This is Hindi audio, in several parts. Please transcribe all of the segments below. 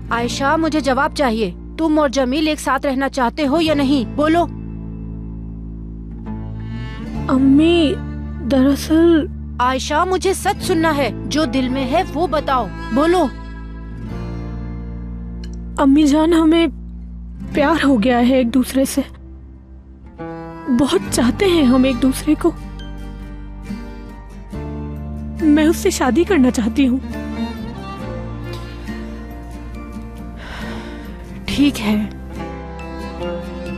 आयशा, मुझे जवाब चाहिए। तुम और जमील एक साथ रहना चाहते हो या नहीं? बोलो। अम्मी, दरअसल आयशा, मुझे सच सुनना है। जो दिल में है वो बताओ। बोलो। अम्मी जान, हमें प्यार हो गया है एक दूसरे से। बहुत चाहते हैं हम एक दूसरे को। मैं उससे शादी करना चाहती हूँ। ठीक है,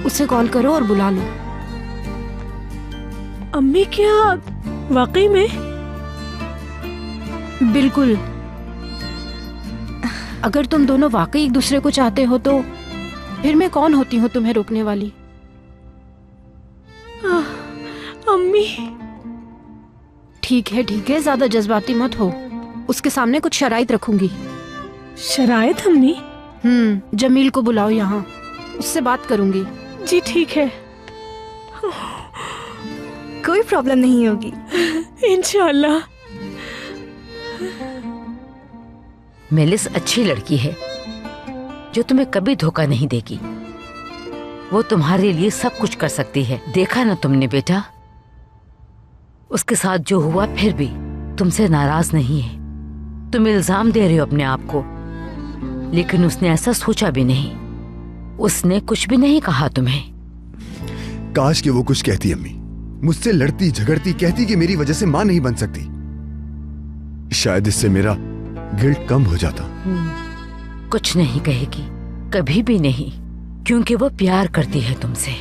उसे कॉल करो और बुला लो। अम्मी, क्या वाकई में? बिल्कुल। अगर तुम दोनों वाकई एक दूसरे को चाहते हो तो फिर मैं कौन होती हूँ तुम्हें रोकने वाली? अम्मी। ठीक है, ज्यादा जज्बाती मत हो। उसके सामने कुछ शराइत रखूंगी। शराइत अम्मी? जमील को बुलाओ यहाँ, उससे बात करूंगी। जी ठीक है। कोई प्रॉब्लम नहीं होगी। इंशाल्लाह। मेलिस अच्छी लड़की है जो तुम्हें कभी धोखा नहीं देगी। वो तुम्हारे लिए सब कुछ कर सकती है। देखा ना तुमने बेटा, उसके साथ जो हुआ फिर भी तुमसे नाराज नहीं है। तुम इल्जाम दे रहे हो अपने आप को, लेकिन उसने ऐसा सोचा भी नहीं। उसने कुछ भी नहीं कहा तुम्हें। काश कि वो कुछ कहती अम्मी, मुझसे लड़ती झगड़ती, कहती कि मेरी वजह से मां नहीं बन सकती। शायद इससे मेरा गिल्ट कम हो जाता। कुछ नहीं कहेगी, कभी भी नहीं, क्योंकि वो प्यार करती है तुमसे।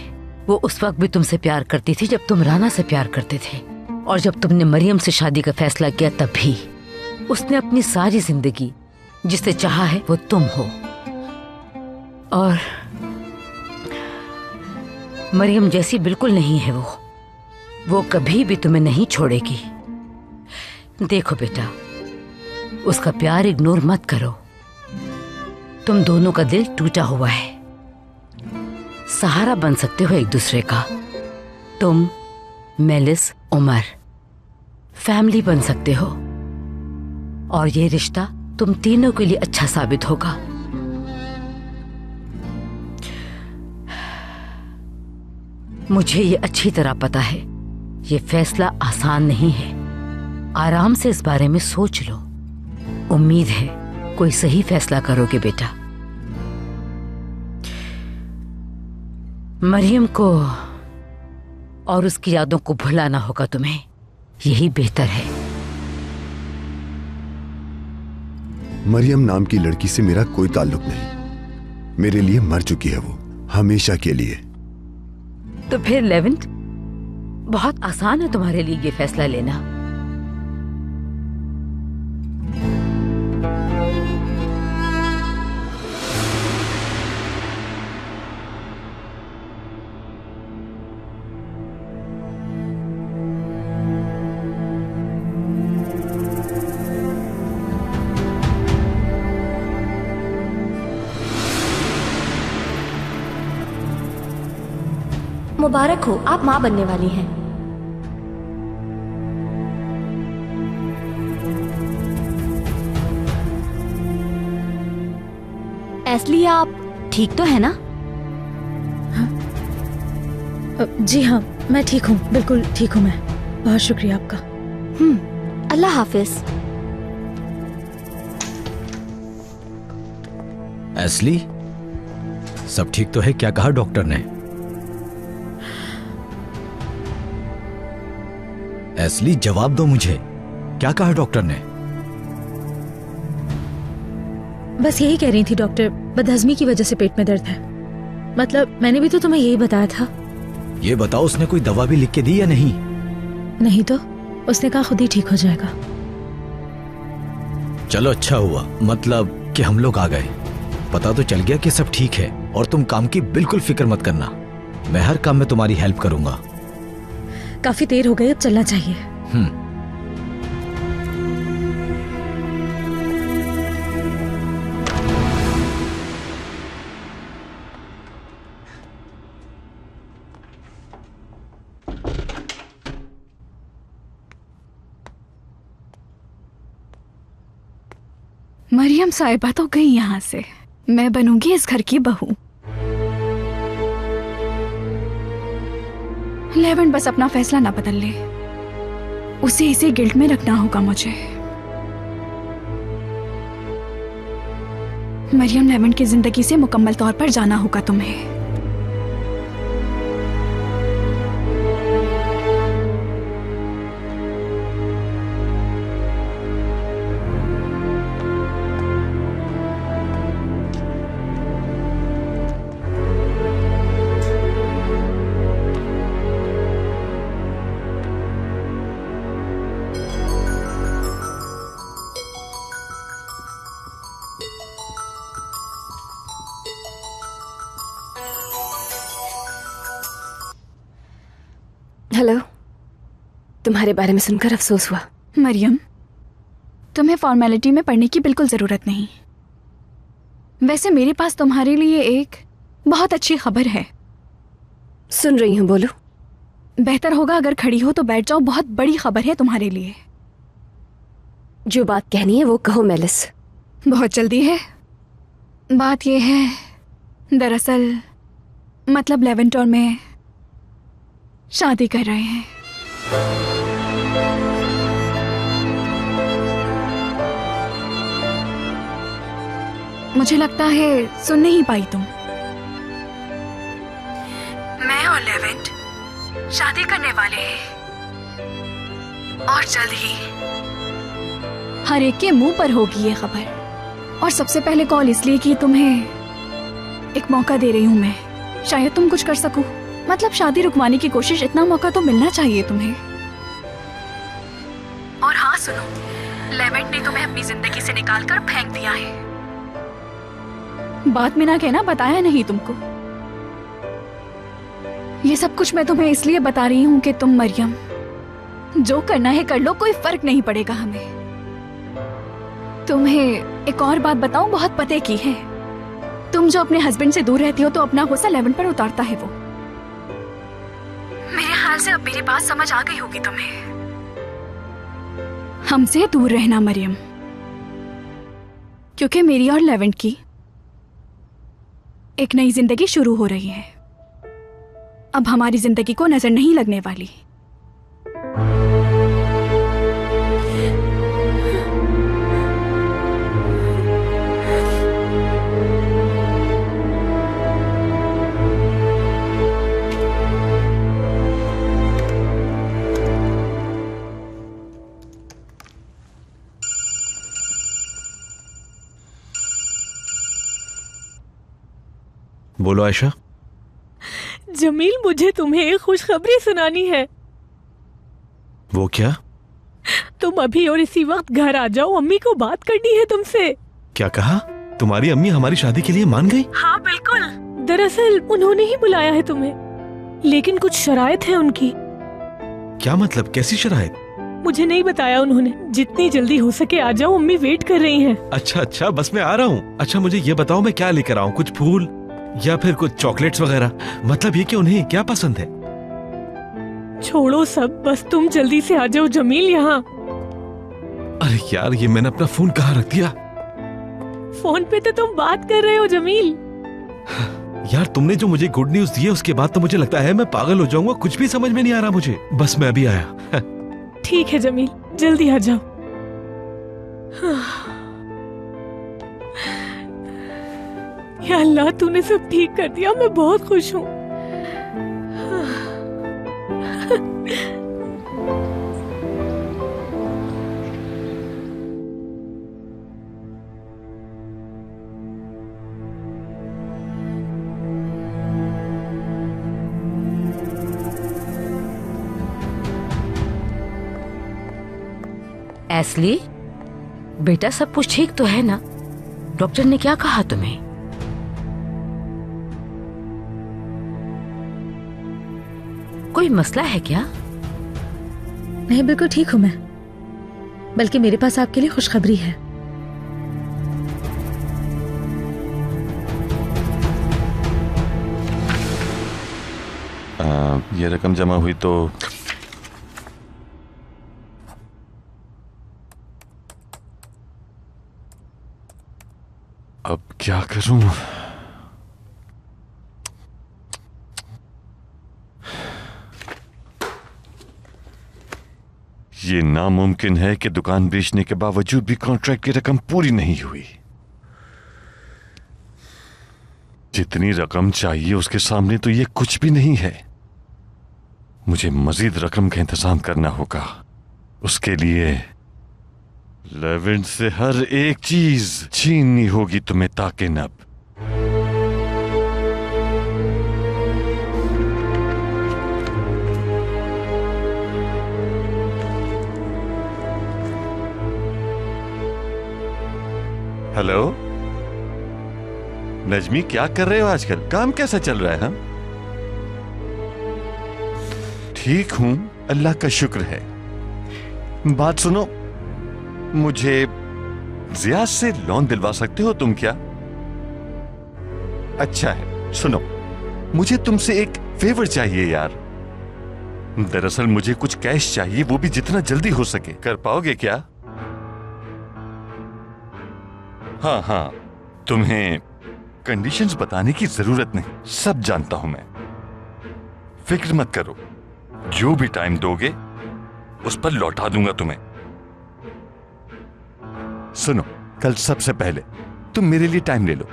वो उस वक्त भी तुमसे प्यार करती थी जब तुम राना से प्यार करते थे, और जब तुमने मरियम से शादी का फैसला किया तब भी। उसने अपनी सारी जिंदगी जिसे चाहा है वो तुम हो, और मरियम जैसी बिल्कुल नहीं है वो कभी भी तुम्हें नहीं छोड़ेगी। देखो बेटा, उसका प्यार इग्नोर मत करो। तुम दोनों का दिल टूटा हुआ है। सहारा बन सकते हो एक दूसरे का। तुम, मेलिस, उमर फैमिली बन सकते हो, और ये रिश्ता तुम तीनों के लिए अच्छा साबित होगा। मुझे ये अच्छी तरह पता है, ये फैसला आसान नहीं है। आराम से इस बारे में सोच लो। उम्मीद है कोई सही फैसला करोगे बेटा। मरियम को और उसकी यादों को भुलाना होगा तुम्हें, यही बेहतर है। मरियम नाम की लड़की से मेरा कोई ताल्लुक नहीं। मेरे लिए मर चुकी है वो, हमेशा के लिए। तो फिर लेवेंट, बहुत आसान है तुम्हारे लिए ये फैसला लेना। मुबारक हो, आप माँ बनने वाली हैं। एस्ली, आप ठीक तो है ना? जी हाँ, मैं ठीक हूँ, बिल्कुल ठीक हूँ मैं। बहुत शुक्रिया आपका। अल्लाह हाफिज। एस्ली, सब ठीक तो है? क्या कहा डॉक्टर ने? एस्ली, जवाब दो मुझे, क्या कहा डॉक्टर ने? बस यही कह रही थी डॉक्टर, बदहजमी की वजह से पेट में दर्द है। मतलब मैंने भी तो तुम्हें यही बताया था। ये बताओ, उसने कोई दवा भी लिख के दी या नहीं? नहीं तो उसने कहा खुद ही ठीक हो जाएगा। चलो अच्छा हुआ, मतलब कि हम लोग आ गए। पता तो चल गया कि सब ठीक है, और तुम काम की बिल्कुल फिक्र मत करना। मैं हर काम में तुम्हारी हेल्प करूंगा। काफी देर हो गई, अब चलना चाहिए। मरियम साहिबा तो गई यहाँ से। मैं बनूंगी इस घर की बहू। लेवेंट बस अपना फैसला ना बदल ले, उसे इसी गिल्ट में रखना होगा मुझे। मरियम, लेवेंट की जिंदगी से मुकम्मल तौर पर जाना होगा तुम्हें। हेलो, तुम्हारे बारे में सुनकर अफसोस हुआ। मरियम, तुम्हें फॉर्मेलिटी में पढ़ने की बिल्कुल जरूरत नहीं। वैसे मेरे पास तुम्हारे लिए एक बहुत अच्छी खबर है। सुन रही हूँ, बोलो। बेहतर होगा अगर खड़ी हो तो बैठ जाओ, बहुत बड़ी खबर है तुम्हारे लिए। जो बात कहनी है वो कहो मेलिस। बहुत जल्दी है। बात यह है, दरअसल मतलब लेवेंट और मैं शादी कर रहे हैं। मुझे लगता है सुन नहीं पाई तुम। मैं और लेवेंट शादी करने वाले हैं और जल्द ही हर एक के मुंह पर होगी ये खबर। और सबसे पहले कॉल इसलिए कि तुम्हें एक मौका दे रही हूं मैं, शायद तुम कुछ कर सको। मतलब शादी रुकवाने की कोशिश, इतना मौका तो मिलना चाहिए तुम्हें। और हाँ सुनो, लेवेंट ने तुम्हें अपनी जिंदगी से निकालकर फेंक दिया है। बात में ना कहना, बताया नहीं तुमको। ये सब कुछ मैं तुम्हें इसलिए बता रही हूँ कि तुम मरियम, जो करना है कर लो, कोई फर्क नहीं पड़ेगा हमें। तुम्हें एक और बात बताऊं, बहुत पते की है। तुम जो अपने हस्बैंड से दूर रहती हो तो अपना गुस्सा लेवेंट पर उतारता है वो। मेरे ख्याल से अब मेरी बात समझ आ गई होगी तुम्हें। हमसे दूर रहना मरियम, क्योंकि मेरी और लेवेंट की एक नई जिंदगी शुरू हो रही है। अब हमारी जिंदगी को नजर नहीं लगने वाली। बोलो आयशा। जमील, मुझे तुम्हें एक खुशखबरी सुनानी है। वो क्या? तुम अभी और इसी वक्त घर आ जाओ, अम्मी को बात करनी है तुमसे। क्या कहा? तुम्हारी अम्मी हमारी शादी के लिए मान गई? हाँ बिल्कुल। दरअसल उन्होंने ही बुलाया है तुम्हें, लेकिन कुछ शराइत है उनकी। क्या मतलब? कैसी शराइत? मुझे नहीं बताया उन्होंने। जितनी जल्दी हो सके आ जाओ, अम्मी वेट कर रही हैं। अच्छा अच्छा, बस मैं आ रहा हूँ। अच्छा मुझे ये बताओ मैं क्या लेकर आऊँ? कुछ फूल या फिर कुछ चॉकलेट्स वगैरह? मतलब ये कि उन्हें क्या पसंद है? छोड़ो सब, बस तुम जल्दी से आ जाओ जमील यहाँ। अरे यार, ये मैंने अपना फोन कहाँ रख दिया? फोन पे तो तुम बात कर रहे हो जमील। यार तुमने जो मुझे गुड न्यूज दी है उसके बाद तो मुझे लगता है मैं पागल हो जाऊंगा। कुछ भी समझ में नहीं आ रहा मुझे। बस मैं अभी आया। ठीक है जमील, जल्दी आ जाओ। या अल्लाह, तूने सब ठीक कर दिया। मैं बहुत खुश हूँ। एस्ली, बेटा सब कुछ ठीक तो है ना? डॉक्टर ने क्या कहा तुम्हें? कोई मसला है क्या? नहीं, बिल्कुल ठीक हूं मैं। बल्कि मेरे पास आपके लिए खुशखबरी है। ये रकम जमा हुई तो अब क्या करूं? ये नामुमकिन है कि दुकान बेचने के बावजूद भी कॉन्ट्रैक्ट की रकम पूरी नहीं हुई। जितनी रकम चाहिए उसके सामने तो ये कुछ भी नहीं है। मुझे मजीद रकम का इंतजाम करना होगा। उसके लिए लेवेंट से हर एक चीज छीननी होगी तुम्हें ताकि नब। हेलो नजमी, क्या कर रहे हो आजकल? काम कैसा चल रहा है? हम ठीक हूं, अल्लाह का शुक्र है। बात सुनो, मुझे जियाद से लोन दिलवा सकते हो तुम क्या? अच्छा है, सुनो, मुझे तुमसे एक फेवर चाहिए यार। दरअसल मुझे कुछ कैश चाहिए, वो भी जितना जल्दी हो सके। कर पाओगे क्या? हाँ हाँ, तुम्हें कंडीशंस बताने की जरूरत नहीं, सब जानता हूं मैं। फिक्र मत करो, जो भी टाइम दोगे उस पर लौटा दूंगा तुम्हें। सुनो, कल सबसे पहले तुम मेरे लिए टाइम ले लो,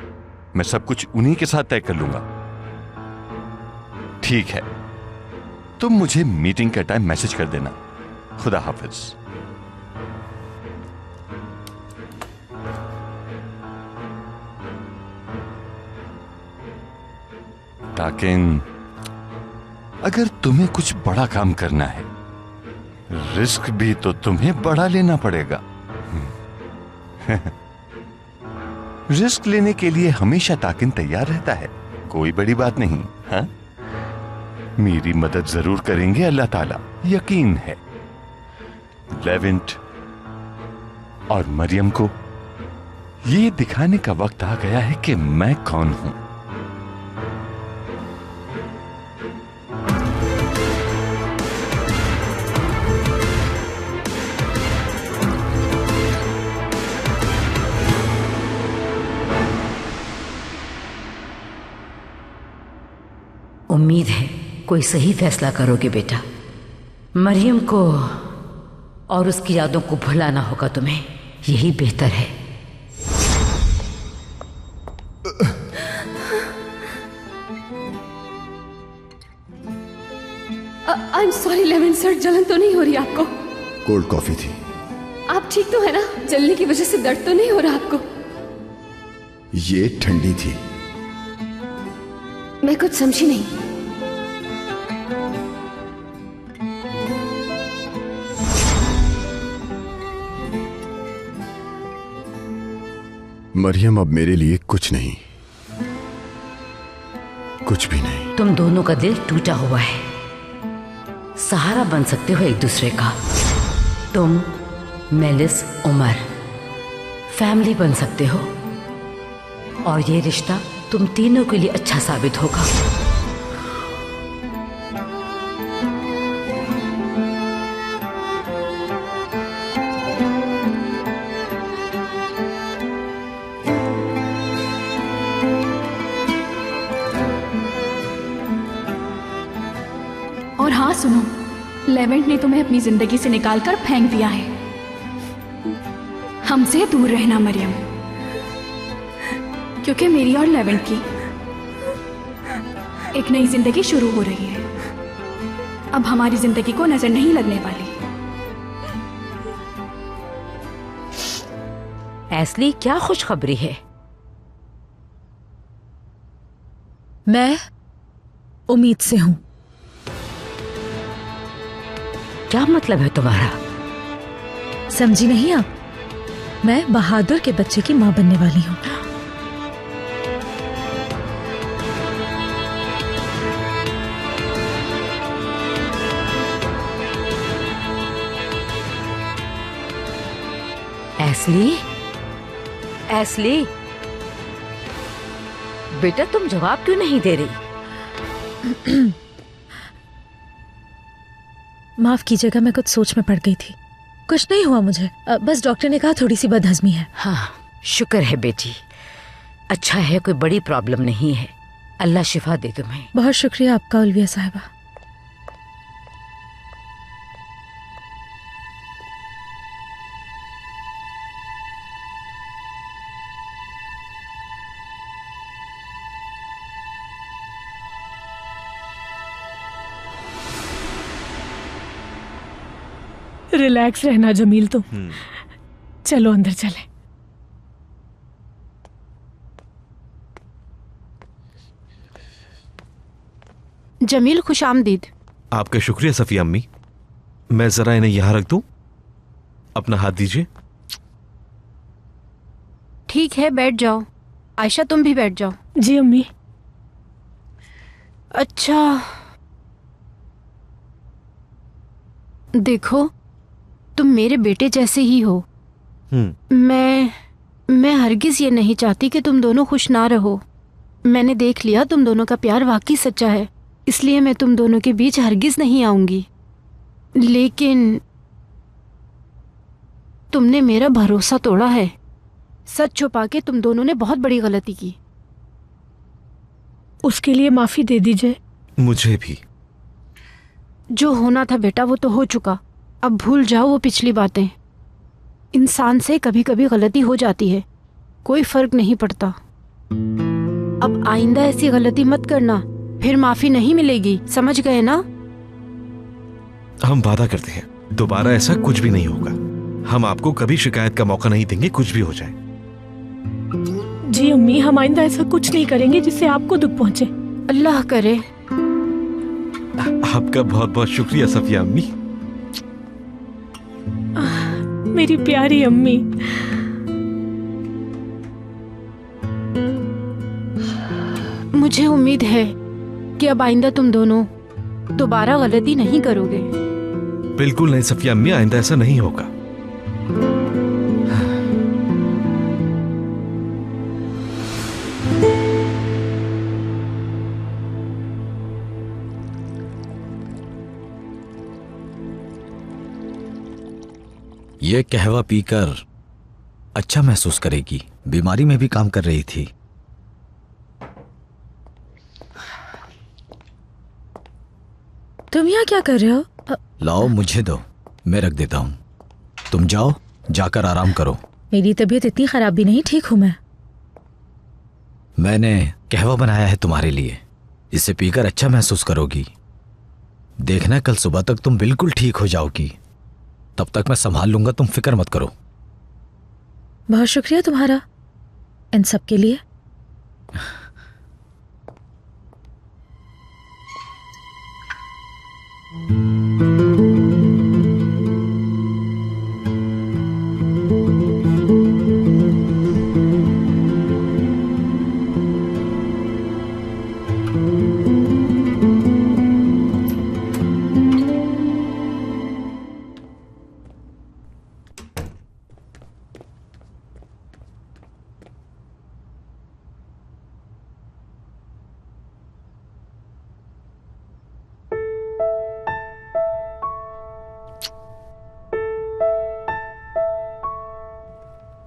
मैं सब कुछ उन्हीं के साथ तय कर लूंगा। ठीक है, तुम मुझे मीटिंग का टाइम मैसेज कर देना। खुदा हाफिज। ताकिन अगर तुम्हें कुछ बड़ा काम करना है, रिस्क भी तो तुम्हें बड़ा लेना पड़ेगा। रिस्क लेने के लिए हमेशा ताकिन तैयार रहता है, कोई बड़ी बात नहीं। हाँ, मेरी मदद जरूर करेंगे अल्लाह ताला, यकीन है। लेवेंट और मरियम को ये दिखाने का वक्त आ गया है कि मैं कौन हूं। उम्मीद है कोई सही फैसला करोगे बेटा। मरियम को और उसकी यादों को भुलाना होगा तुम्हें, यही बेहतर है। I am sorry Levant sir, जलन तो नहीं हो रही आपको? कोल्ड कॉफी थी। आप ठीक तो है ना? जलने की वजह से दर्द तो नहीं हो रहा आपको? ये ठंडी थी। मैं कुछ समझी नहीं। मरियम अब मेरे लिए कुछ नहीं, कुछ भी नहीं। तुम दोनों का दिल टूटा हुआ है, सहारा बन सकते हो एक दूसरे का। तुम, मेलिस, उमर फैमिली बन सकते हो, और ये रिश्ता तुम तीनों के लिए अच्छा साबित होगा। और हाँ सुनो, लेवेंट ने तुम्हें अपनी जिंदगी से निकालकर फेंक दिया है। हमसे दूर रहना मरियम, क्योंकि मेरी और लेवेंट की एक नई जिंदगी शुरू हो रही है। अब हमारी जिंदगी को नजर नहीं लगने वाली। एस्ली, क्या खुशखबरी है? मैं उम्मीद से हूं। क्या मतलब है तुम्हारा? समझी नहीं आप? मैं बहादुर के बच्चे की मां बनने वाली हूं। एस्ली, एस्ली, बेटा तुम जवाब क्यों नहीं दे रही? माफ कीजिएगा, मैं कुछ सोच में पड़ गई थी। कुछ नहीं हुआ मुझे, बस डॉक्टर ने कहा थोड़ी सी बदहजमी है। हाँ, शुक्र है बेटी, अच्छा है, कोई बड़ी प्रॉब्लम नहीं है। अल्लाह शिफा दे तुम्हें। बहुत शुक्रिया आपका उलविया साहिबा। रिलैक्स रहना जमील तुम। चलो अंदर चले। जमील खुश आमदीद। आपका शुक्रिया सफिया अम्मी। मैं जरा इन्हें यहां रख दूं? अपना हाथ दीजिए। ठीक है, बैठ जाओ। आयशा तुम भी बैठ जाओ। जी अम्मी। अच्छा देखो, तुम मेरे बेटे जैसे ही हो। मैं हरगिज ये नहीं चाहती कि तुम दोनों खुश ना रहो। मैंने देख लिया तुम दोनों का प्यार वाकई सच्चा है, इसलिए मैं तुम दोनों के बीच हरगिज नहीं आऊंगी। लेकिन तुमने मेरा भरोसा तोड़ा है। सच छुपा के तुम दोनों ने बहुत बड़ी गलती की। उसके लिए माफी दे दीजिए। मुझे भी। जो होना था बेटा वो तो हो चुका, अब भूल जाओ वो पिछली बातें। इंसान से कभी कभी गलती हो जाती है, कोई फर्क नहीं पड़ता। अब आइंदा ऐसी गलती मत करना, फिर माफी नहीं मिलेगी, समझ गए ना? हम वादा करते हैं दोबारा ऐसा कुछ भी नहीं होगा। हम आपको कभी शिकायत का मौका नहीं देंगे, कुछ भी हो जाए। जी अम्मी, हम आइंदा ऐसा कुछ नहीं करेंगे जिससे आपको दुख पहुंचे। अल्लाह करे। आपका बहुत बहुत शुक्रिया सफिया अम्मी। मेरी प्यारी अम्मी। मुझे उम्मीद है कि अब आइंदा तुम दोनों दोबारा गलती नहीं करोगे। बिल्कुल नहीं सफिया अम्मी, आइंदा ऐसा नहीं होगा। ये कहवा पीकर अच्छा महसूस करेगी। बीमारी में भी काम कर रही थी। तुम यहाँ क्या कर रहे हो? लाओ मुझे दो, मैं रख देता हूँ। तुम जाओ, जाकर आराम करो। मेरी तबीयत इतनी खराब भी नहीं, ठीक हूँ मैं। मैंने कहवा बनाया है तुम्हारे लिए, इसे पीकर अच्छा महसूस करोगी। देखना कल सुबह तक तुम बिल्कुल ठीक हो जाओगी। तब तक मैं संभाल लूंगा, तुम फिक्र मत करो। बहुत शुक्रिया तुम्हारा इन सब के लिए।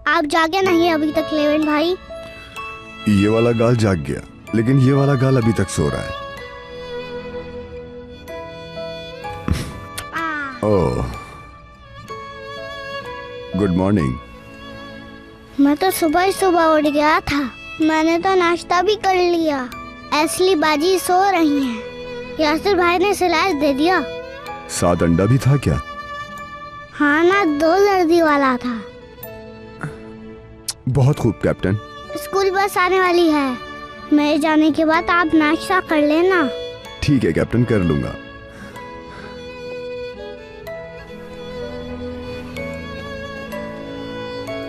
आप जागे नहीं अभी तक लेवेंट भाई? ये वाला गाल जाग गया, लेकिन ये वाला गाल अभी तक सो रहा है। ओह, गुड मॉर्निंग। मैं तो सुबह ही सुबह उठ गया था। मैंने तो नाश्ता भी कर लिया। असली बाजी सो रही हैं। यासिर भाई ने सिलाइस दे दिया। साथ अंडा भी था क्या? हाँ ना, 2 लर्दी वाला था। बहुत खूब कैप्टन। स्कूल बस आने वाली है, मेरे जाने के बाद आप नाश्ता कर लेना। ठीक है कैप्टन, कर लूंगा।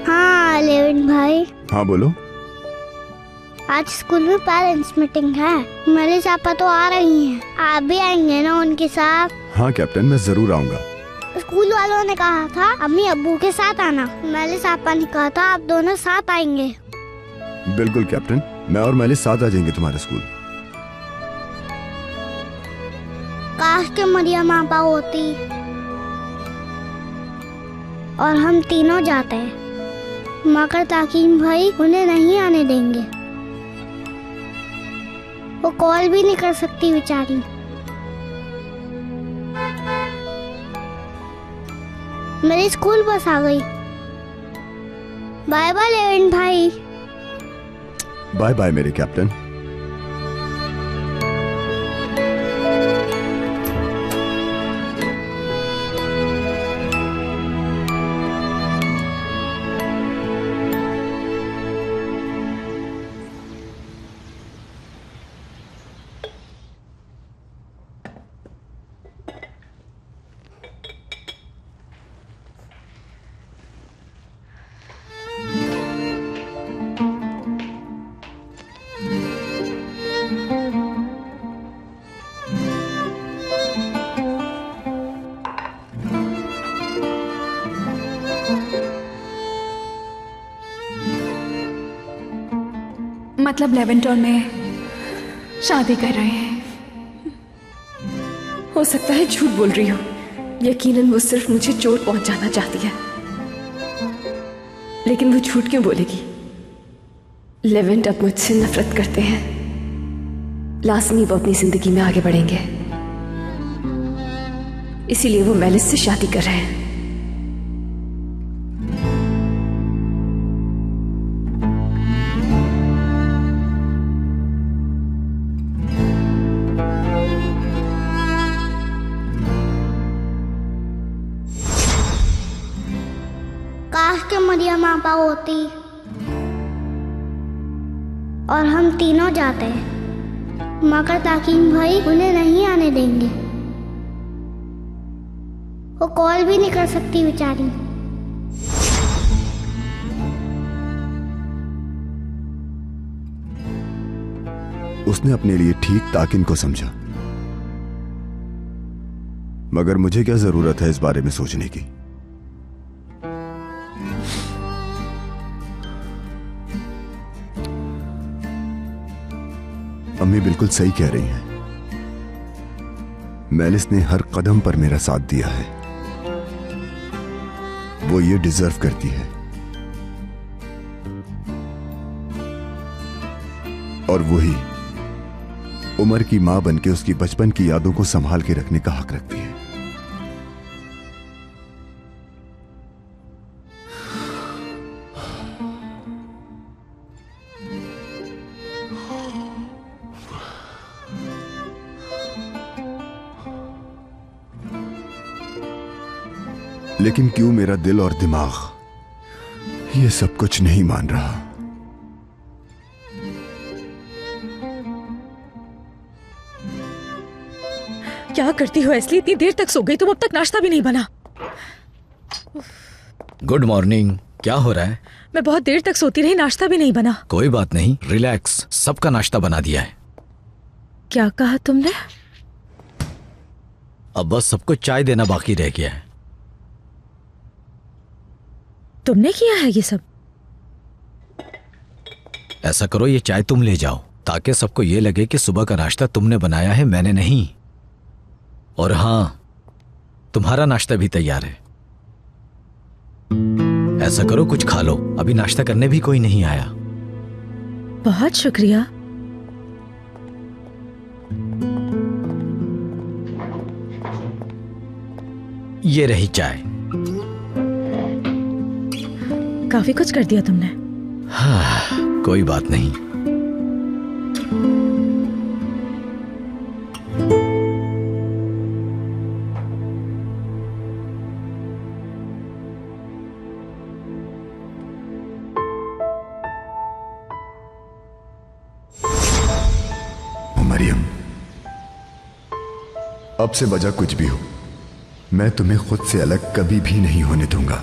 हाँ लेविन भाई। हाँ बोलो। आज स्कूल में पेरेंट्स मीटिंग है, मेरी पापा तो आ रही हैं। आप भी आएंगे ना उनके साथ? हाँ कैप्टन, मैं जरूर आऊंगा। स्कूल वालों ने कहा था अम्मी अब्बू के साथ आना। मेलिस पापा ने कहा था आप दोनों साथ आएंगे। बिल्कुल कैप्टन, मैं और मेलिस साथ आ जाएंगे तुम्हारे स्कूल। काश के मरियम आपा होती और हम तीनों जाते, मगर ताकीम भाई उन्हें नहीं आने देंगे। वो कॉल भी नहीं कर सकती बेचारी। मेरी स्कूल बस आ गई। बाय बाय लेवेंट भाई। बाय बाय मेरे कैप्टन। मतलब लेवेंट और मैं शादी कर रहे हैं। हो सकता है झूठ बोल रही हूँ, यकीनन वो सिर्फ मुझे चोट पहुंचाना चाहती है, लेकिन वो झूठ क्यों बोलेगी? लेवेंट अब मुझसे नफरत करते हैं, लाजमी वो अपनी जिंदगी में आगे बढ़ेंगे, इसीलिए वो मेलिस से शादी कर रहे हैं। काश के मरियम आपा होती और हम तीनों जाते, मगर ताकीम भाई उन्हें नहीं आने देंगे। वो कॉल भी नहीं कर सकती बेचारी। उसने अपने लिए ठीक ताकिन को समझा, मगर मुझे क्या जरूरत है इस बारे में सोचने की। अम्मी बिल्कुल सही कह रही हैं। मेलिस ने हर कदम पर मेरा साथ दिया है, वो ये डिजर्व करती है। और वही उमर की मां बनके उसकी बचपन की यादों को संभाल के रखने का हक रखती है। लेकिन क्यों मेरा दिल और दिमाग ये सब कुछ नहीं मान रहा? क्या करती हो एस्ली? इतनी देर तक सो गई तुम, अब तक नाश्ता भी नहीं बना। Good morning. क्या हो रहा है? मैं बहुत देर तक सोती रही, नाश्ता भी नहीं बना। कोई बात नहीं, रिलैक्स, सबका नाश्ता बना दिया है। क्या कहा तुमने? अब बस सबको चाय देना बाकी रह गया है। तुमने किया है ये सब? ऐसा करो, ये चाय तुम ले जाओ, ताकि सबको ये लगे कि सुबह का नाश्ता तुमने बनाया है, मैंने नहीं। और हाँ, तुम्हारा नाश्ता भी तैयार है। ऐसा करो, कुछ खा लो, अभी नाश्ता करने भी कोई नहीं आया। बहुत शुक्रिया। ये रही चाय। काफी कुछ कर दिया तुमने। हाँ, कोई बात नहीं। मरियम, अब से वजह कुछ भी हो, मैं तुम्हें खुद से अलग कभी भी नहीं होने दूंगा।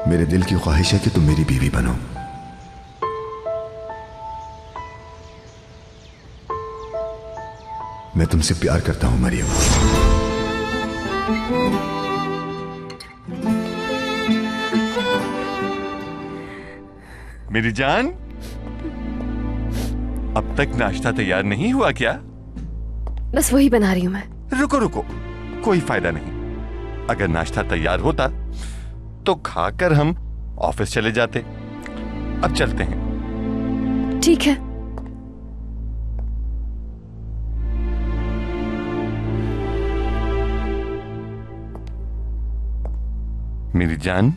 मेरे दिल की ख्वाहिश है कि तुम मेरी बीवी बनो। मैं तुमसे प्यार करता हूं मरियम। मेरी जान, अब तक नाश्ता तैयार नहीं हुआ क्या? बस वही बना रही हूं मैं। रुको रुको, कोई फायदा नहीं। अगर नाश्ता तैयार होता तो खाकर हम ऑफिस चले जाते। अब चलते हैं। ठीक है। मेरी जान,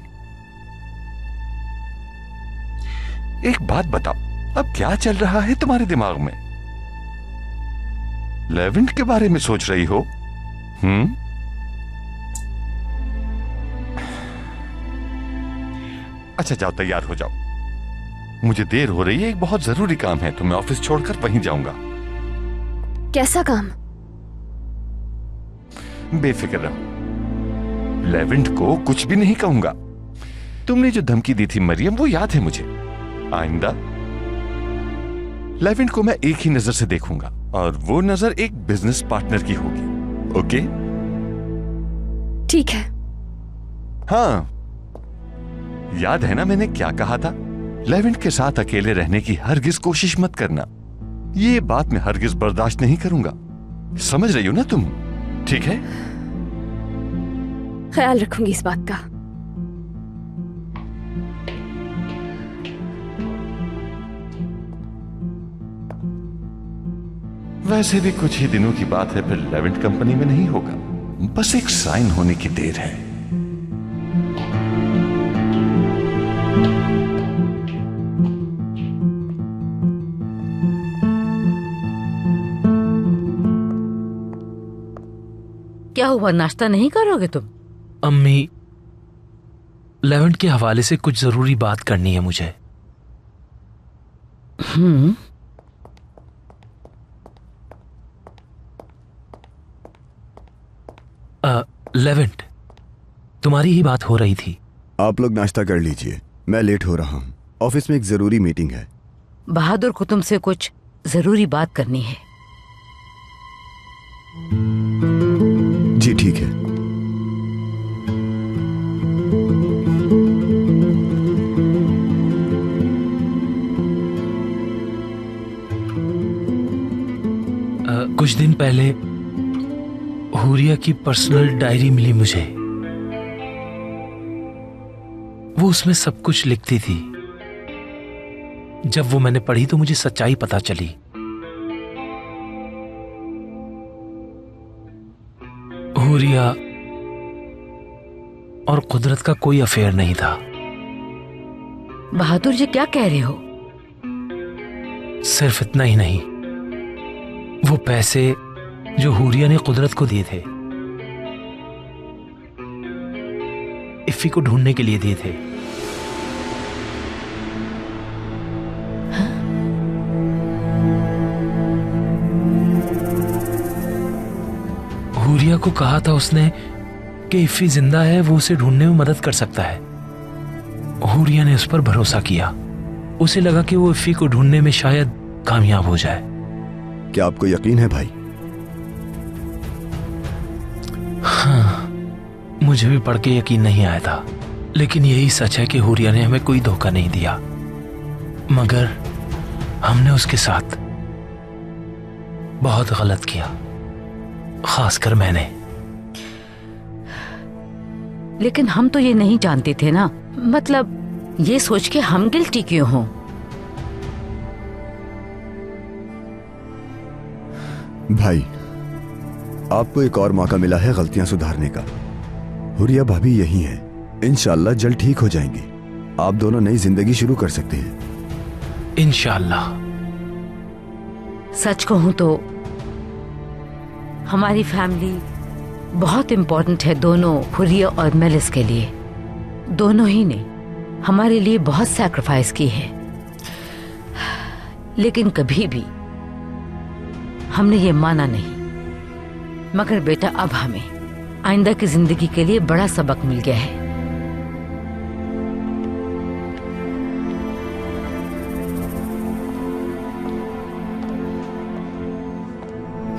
एक बात बताओ, अब क्या चल रहा है तुम्हारे दिमाग में? लेवेंट के बारे में सोच रही हो? अच्छा जाओ, तैयार हो जाओ, मुझे देर हो रही है, एक बहुत जरूरी काम है, तो मैं ऑफिस छोड़कर वहीं जाऊंगा। कैसा काम? बेफिक्र रहो, लेवेंट को कुछ भी नहीं कहूंगा। तुमने जो धमकी दी थी मरियम, वो याद है मुझे। आइंदा लेवेंट को मैं एक ही नजर से देखूंगा, और वो नजर एक बिजनेस पार्टनर की होगी। ओके? ठीक है। हाँ, याद है ना मैंने क्या कहा था? लेवेंट के साथ अकेले रहने की हरगिज कोशिश मत करना। ये बात मैं हरगिज बर्दाश्त नहीं करूंगा। समझ रही हो ना तुम? ठीक है? ख्याल रखूंगी इस बात का। वैसे भी कुछ ही दिनों की बात है, फिर लेवेंट कंपनी में नहीं होगा। बस एक साइन होने की देर है। क्या हुआ, नाश्ता नहीं करोगे तुम? अम्मी, लेवेंट के हवाले से कुछ जरूरी बात करनी है मुझे। लेवेंट, तुम्हारी ही बात हो रही थी। आप लोग नाश्ता कर लीजिए, मैं लेट हो रहा हूँ, ऑफिस में एक जरूरी मीटिंग है। बहादुर को तुमसे कुछ जरूरी बात करनी है। जी ठीक है। कुछ दिन पहले हुरिया की पर्सनल डायरी मिली मुझे। वो उसमें सब कुछ लिखती थी। जब वो मैंने पढ़ी तो मुझे सच्चाई पता चली। हुरिया और कुदरत का कोई अफेयर नहीं था। बहादुर जी क्या कह रहे हो? सिर्फ इतना ही नहीं, वो पैसे जो हुरिया ने कुदरत को दिए थे, इफ्फी को ढूंढने के लिए दिए थे। हुरिया को कहा था उसने कि इफ्फी जिंदा है, वो उसे ढूंढने में मदद कर सकता है। हुरिया ने उस पर भरोसा किया। उसे लगा कि वो इफ्फी को ढूंढने में शायद कामयाब हो जाए। क्या आपको यकीन है भाई? हाँ, मुझे भी पढ़ के यकीन नहीं आया था, लेकिन यही सच है कि हुरिया ने हमें कोई धोखा नहीं दिया, मगर हमने उसके साथ बहुत गलत किया, खासकर मैंने। लेकिन हम तो ये नहीं जानते थे ना, मतलब ये सोच के हम गिल्टी क्यों हों? भाई, आपको एक और मौका मिला है गलतियां सुधारने का। हुरिया भाभी यही हैं, इंशाल्लाह जल्द ठीक हो जाएंगी। आप दोनों नई जिंदगी शुरू कर सकते हैं इंशाल्लाह। सच कहूं तो हमारी फैमिली बहुत इम्पोर्टेंट है दोनों हुरिया और मेलिस के लिए। दोनों ही ने हमारे लिए बहुत सैक्रिफाइस की है, लेकिन कभी भी हमने ये माना नहीं। मगर बेटा, अब हमें आइंदा की जिंदगी के लिए बड़ा सबक मिल गया है।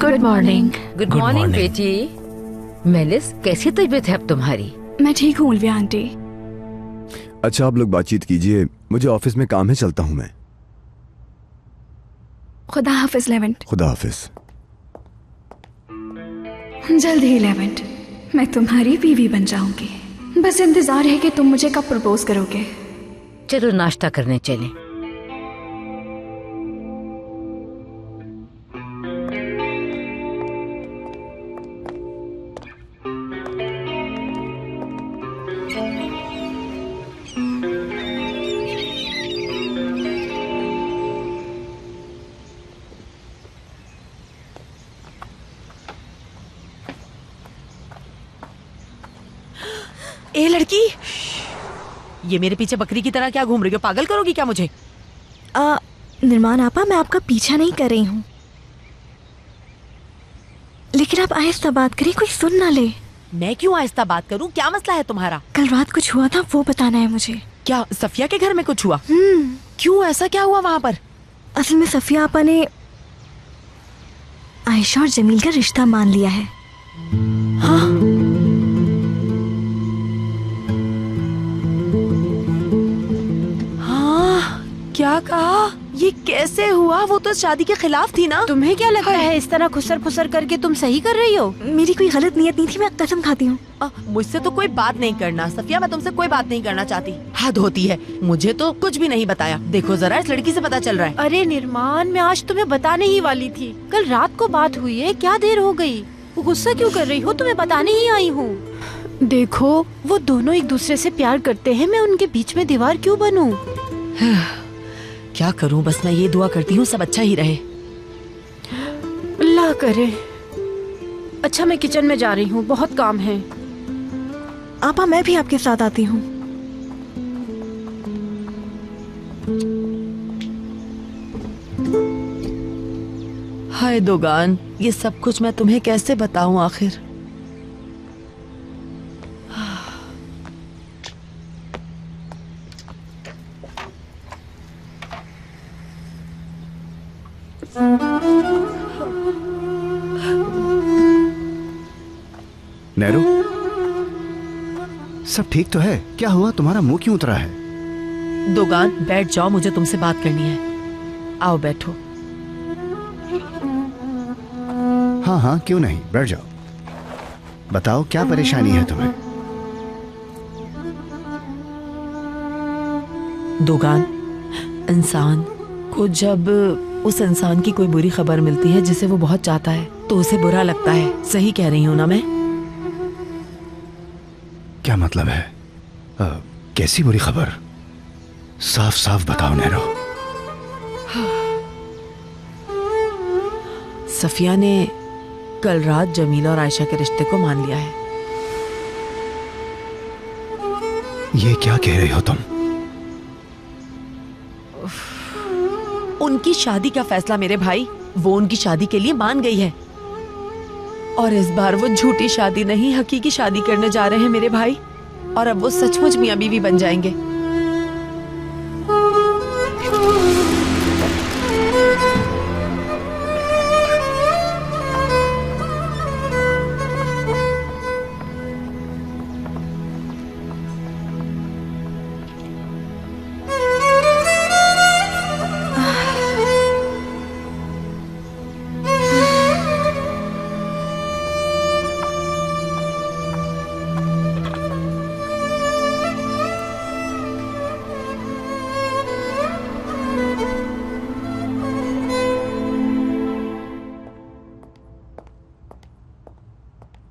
Good morning. गुड मॉर्निंग बेटी। मेलिस, कैसी तबीयत है अब तुम्हारी? मैं ठीक हूँ उल्विया आंटी। अच्छा, आप लोग बातचीत कीजिए, मुझे ऑफिस में काम है, चलता हूँ मैं। खुदा हाफिज लेवेंट। खुदा हाफिज। जल्द ही लेवेंट, मैं तुम्हारी बीवी बन जाऊंगी। बस इंतजार है कि तुम मुझे कब प्रपोज करोगे। चलो नाश्ता करने चलें। ए लड़की, ये मेरे पीछे बकरी की तरह क्या घूम रही हो? पागल करोगी क्या मुझे? निर्माण आपा, मैं आपका पीछा नहीं कर रही हूँ, लेकिन आप आहिस्ता बात करिए, कोई सुन ना ले। मैं क्यों आहिस्ता बात करूँ? क्या मसला है तुम्हारा? कल रात कुछ हुआ था, वो बताना है मुझे। क्या सफिया के घर में कुछ हुआ? क्यों, ऐसा क्या हुआ वहाँ पर? असल में सफिया आपा ने आयशा और जमील का रिश्ता मान लिया है। हाँ? क्या कहा? ये कैसे हुआ? वो तो शादी के खिलाफ थी ना। तुम्हें क्या लगता है इस तरह खुसर फुसर करके तुम सही कर रही हो? मेरी कोई गलत नियत नहीं थी, मैं कसम खाती हूँ। मुझसे तो कोई बात नहीं करना सफिया, मैं तुमसे कोई बात नहीं करना चाहती। हद होती है, मुझे तो कुछ भी नहीं बताया। देखो जरा, इस लड़की से पता चल रहा है। अरे निर्माण, मैं आज तुम्हें बताने ही वाली थी। कल रात को बात हुई है, क्या देर हो गई? वो गुस्सा क्यों कर रही हो? तुम्हें बताने ही आई हूँ। देखो, वो दोनों एक दूसरे से प्यार करते हैं, मैं उनके बीच में दीवार क्यों बनूं? क्या करूं, बस मैं ये दुआ करती हूँ सब अच्छा ही रहे। अल्लाह करे। अच्छा, मैं किचन में जा रही हूँ, बहुत काम है। आपा, मैं भी आपके साथ आती हूँ। हाय दोगान, ये सब कुछ मैं तुम्हें कैसे बताऊं आखिर? नैरो, सब ठीक तो है? क्या हुआ, तुम्हारा मुंह क्यों उतरा है? दोगान, बैठ जाओ, मुझे तुमसे बात करनी है। आओ बैठो। हाँ हाँ, क्यों नहीं, बैठ जाओ। बताओ क्या परेशानी है तुम्हें? दोगान, इंसान को जब उस इंसान की कोई बुरी खबर मिलती है जिसे वो बहुत चाहता है, तो उसे बुरा लगता है। सही कह रही हूँ ना मैं? क्या मतलब है? कैसी बुरी खबर? साफ साफ बताओ नैरो। सफिया ने कल रात जमील और आयशा के रिश्ते को मान लिया है। ये क्या कह रहे हो तुम? उनकी शादी का फैसला मेरे भाई, वो उनकी शादी के लिए मान गई है। और इस बार वो झूठी शादी नहीं, हकीकी शादी करने जा रहे हैं मेरे भाई। और अब वो सचमुच मियां बीवी बन जाएंगे।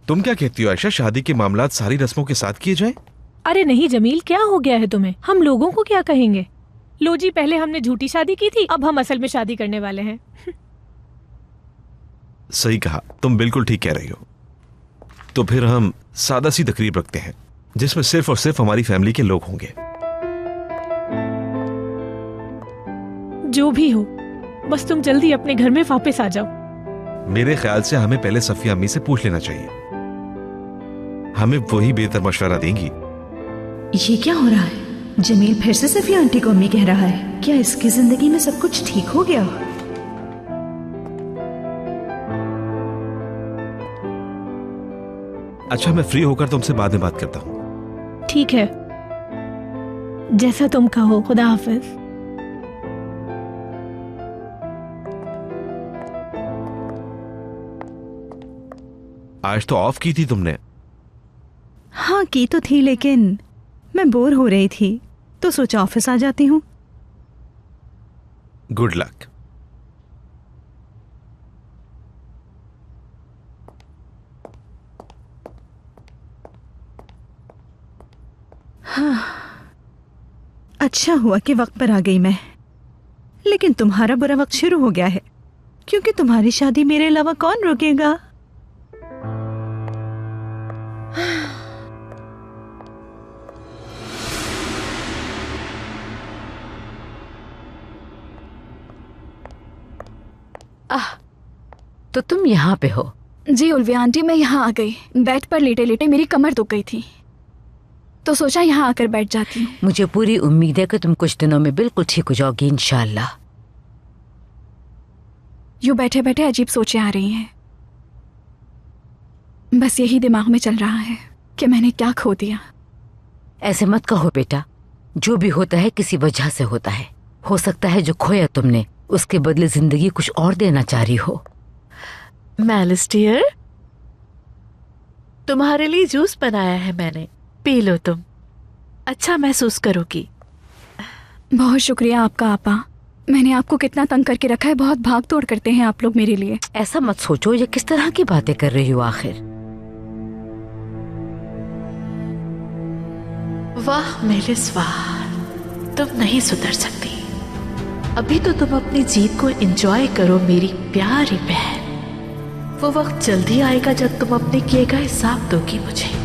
तुम क्या कहती हो आयशा, शादी के मामलात सारी रस्मों के साथ किए जाएं? अरे नहीं जमील, क्या हो गया है तुम्हें? हम लोगों को क्या कहेंगे? लो जी, पहले हमने झूठी शादी की थी, अब हम असल में शादी करने वाले हैं। सही कहा, तुम बिल्कुल ठीक कह रही हो। तो फिर हम सादा सी तकरीब रखते हैं जिसमें सिर्फ और सिर्फ हमारी फैमिली के लोग होंगे। जो भी हो, बस तुम जल्दी अपने घर में वापस आ जाओ। मेरे ख्याल से हमें पहले सफिया अम्मी से पूछ लेना चाहिए, हमें वही बेहतर मशवरा देंगी। ये क्या हो रहा है? जमील फिर से सफिया आंटी को अम्मी कह रहा है। क्या इसकी जिंदगी में सब कुछ ठीक हो गया? अच्छा, मैं फ्री होकर तुमसे बाद में बात करता हूँ। ठीक है, जैसा तुम कहो। खुदा हाफिज। आज तो ऑफ की थी तुमने। हाँ की तो थी, लेकिन मैं बोर हो रही थी तो सोचा ऑफिस आ जाती हूँ। Good luck. हाँ, अच्छा हुआ कि वक्त पर आ गई मैं, लेकिन तुम्हारा बुरा वक्त शुरू हो गया है, क्योंकि तुम्हारी शादी मेरे अलावा कौन रोकेगा? तो तुम यहाँ पे हो? जी उल्वी आंटी, मैं यहाँ आ गई। बेड पर लेटे लेटे मेरी कमर दुख गई थी, तो सोचा यहाँ आकर बैठ जाती हूँ। मुझे पूरी उम्मीद है कि तुम कुछ दिनों में बिल्कुल ठीक हो जाओगी इंशाल्लाह। यूँ बैठे बैठे अजीब सोचें आ रही हैं। बस यही दिमाग में चल रहा है कि मैंने क्या खो दिया। ऐसे मत कहो बेटा, जो भी होता है किसी वजह से होता है। हो सकता है जो खोया तुमने उसके बदले जिंदगी कुछ और देना चाह रही हो। मैलिस डियर, तुम्हारे लिए जूस बनाया है मैंने, पी लो तुम, अच्छा महसूस करोगी। बहुत शुक्रिया आपका आपा, मैंने आपको कितना तंग करके रखा है। बहुत भाग तोड़ करते हैं आप लोग मेरे लिए। ऐसा मत सोचो, ये किस तरह की बातें कर रही हो आखिर। वाह मेलिस वाह, तुम नहीं सुधर सकती। अभी तो तुम अपनी जीत को एंजॉय करो मेरी प्यारी बहन। वो वक्त जल्दी आएगा जब तुम अपने किए का हिसाब दोगी मुझे।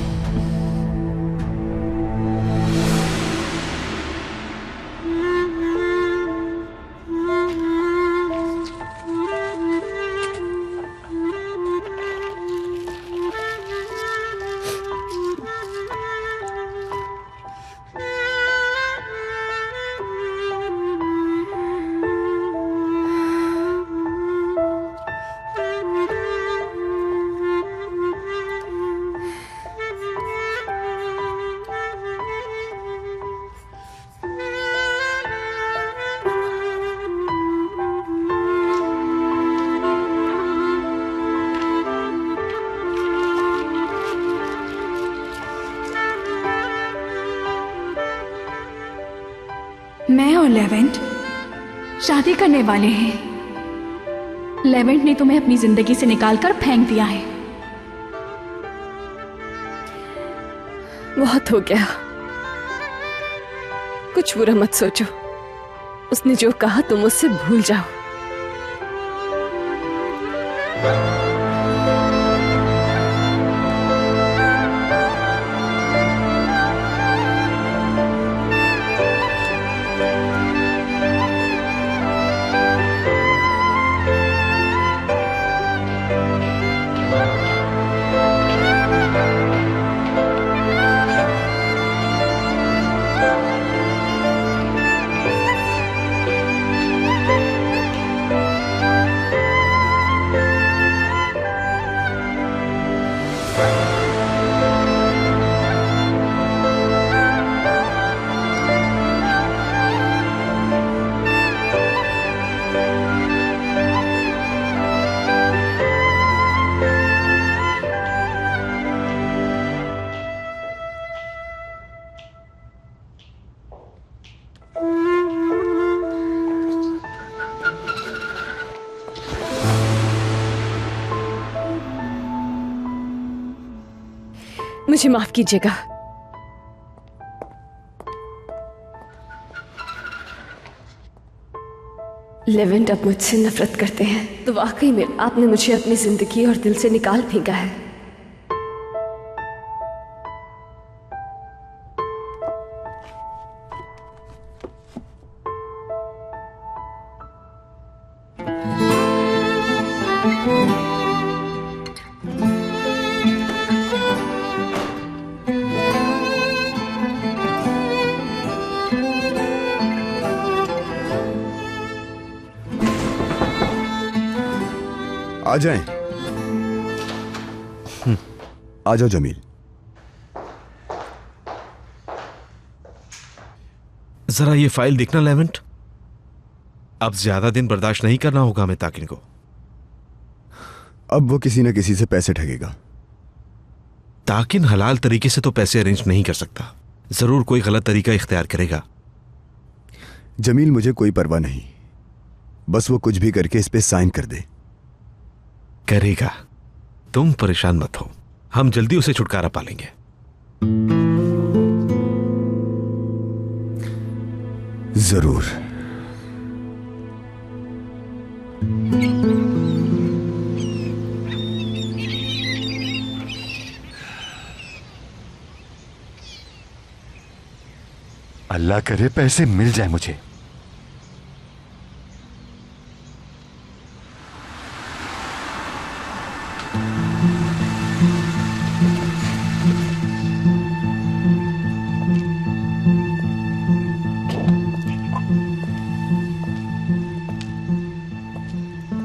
मैं और लेवेंट शादी करने वाले हैं। लेवेंट ने तुम्हें अपनी जिंदगी से निकालकर फेंक दिया है। बहुत हो गया, कुछ बुरा मत सोचो। उसने जो कहा तुम उससे भूल जाओ। मुझे माफ कीजिएगा। लेवेंट अब मुझसे नफरत करते हैं, तो वाकई में आपने मुझे अपनी जिंदगी और दिल से निकाल फेंका है। आ जाएं। आ जाओ जमील। जरा ये फाइल देखना लेवेंट। अब ज्यादा दिन बर्दाश्त नहीं करना होगा हमें ताकिन को। अब वो किसी न किसी से पैसे ठगेगा। ताकिन हलाल तरीके से तो पैसे अरेंज नहीं कर सकता, जरूर कोई गलत तरीका इख्तियार करेगा जमील मुझे कोई परवाह नहीं, बस वो कुछ भी करके इस पे साइन कर दे। करेगा, तुम परेशान मत हो, हम जल्दी उसे छुटकारा पालेंगे। जरूर। अल्लाह करे पैसे मिल जाए मुझे।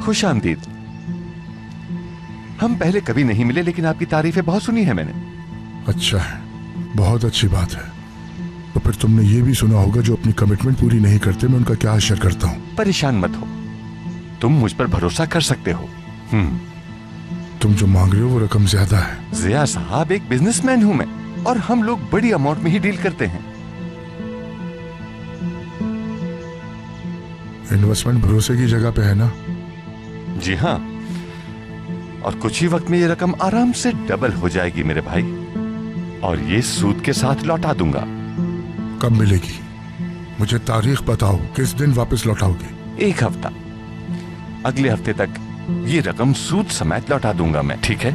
खुश आमदीद। हम पहले कभी नहीं मिले, लेकिन आपकी तारीफें बहुत सुनी है मैंने। अच्छा है, बहुत अच्छी बात है। तो फिर तुमने ये भी सुना होगा जो अपनी कमिटमेंट पूरी नहीं करते मैं उनका क्या असर करता हूँ। परेशान मत हो, तुम मुझ पर भरोसा कर सकते हो। तुम जो मांग रहे हो वो रकम ज्यादा है। जिया साहब, एक बिजनेसमैन हूं मैं, और हम लोग बड़ी अमाउंट में ही डील करते हैं। इन्वेस्टमेंट भरोसे की जगह पे है ना? जी हाँ, और कुछ ही वक्त में ये रकम आराम से डबल हो जाएगी मेरे भाई, और ये सूद के साथ लौटा दूंगा। कब मिलेगी? मुझे तारीख बताओ, किस दिन वापस लौटाओगे? 1 हफ्ता। अगले हफ्ते तक ये रकम सूद समेत लौटा दूंगा मैं, ठीक है?